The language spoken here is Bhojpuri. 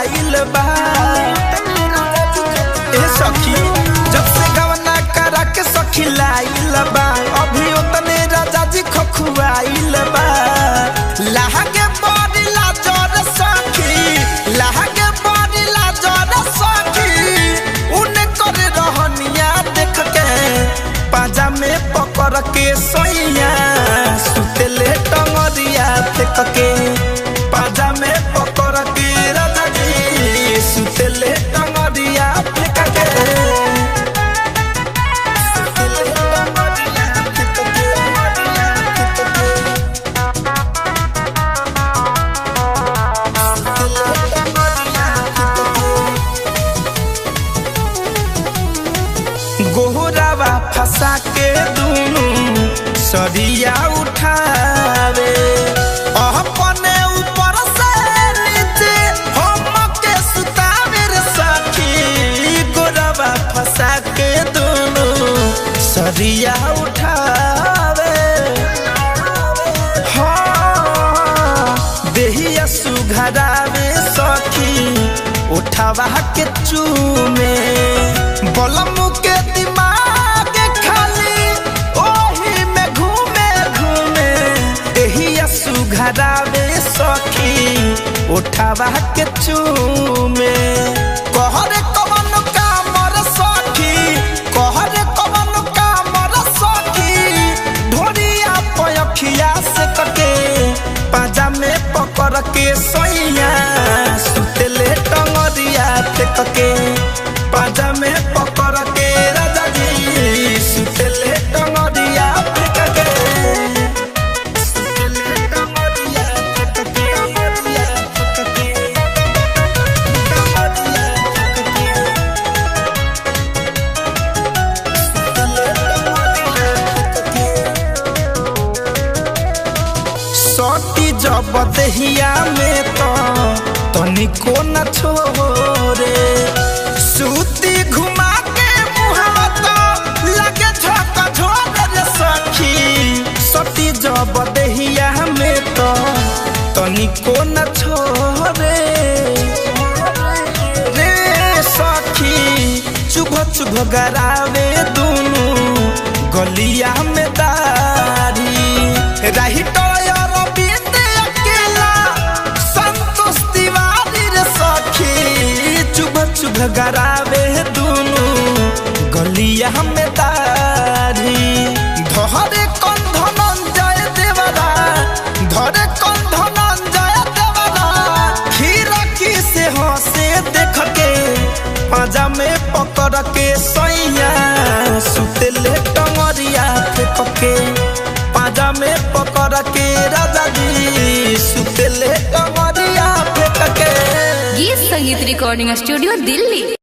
खखुआइल बा। ए सखी जब से गवना करा के सखी लाइल बा, अभी उतने राजा जी खखुआइल बा। लागे बड़ी लाजर सखी, लागे बड़ी लाजर सखी, उन्हें कर रहनिया देख के पाजा में पकड़ के सोइया सुतेले टंगरिया देख के। पाजा में पकड़ के राजा जी सुतेले टंगरिया देख के। गोहरावा फंसा के दूनु सरिया उठावे, अपने ऊपर से नीचे हम के सुतावे रे सखी। गोहरावा फंसा के दूनु सरिया उठावे, हाँ देहिया सुघरावे सखी उठावा के चूमे। बलम के दिमाग खाली ओही में घूमे घूमे, एहिया सुघरावे सखी उठावा के चूमे। कहरे कवन कामर सखी, कहरे कवन कामर सखी, ढोरिया पयखिया से कके पाजा में पकड़ के सोइया सुतेले टंगरिया देख के। पाजा में पकड़ के राजा जी सुतेले टंगरिया देख के। सुतेले टंगरिया देख के, टंगरिया देख के, टंगरिया देख के। सुतेले टंगरिया देख के। सटी जब देहिया में तो तनिको न छोरे, सूती घुमा के मुहावा तो लगे झोंका झोरे रे सखी। सटी जब देहिया में तो तनिको न छोरे रे सखी। चुभ चुभ गरावे दूनु गलिया में दारी, रही चुभ गरावे दूनु गलिया में दारी। धरे कंधन जय देवरा, धरे कंधन जय देवरा, खीरकी से हंसे देख के पाजा में पकड़ के सोइया सुतेले टंगरिया देख के। पाजा में पकड़ के राजा जी सुतेले टंगरिया देख के। गीत संगीत रिकॉर्डिंग स्टूडियो दिल्ली।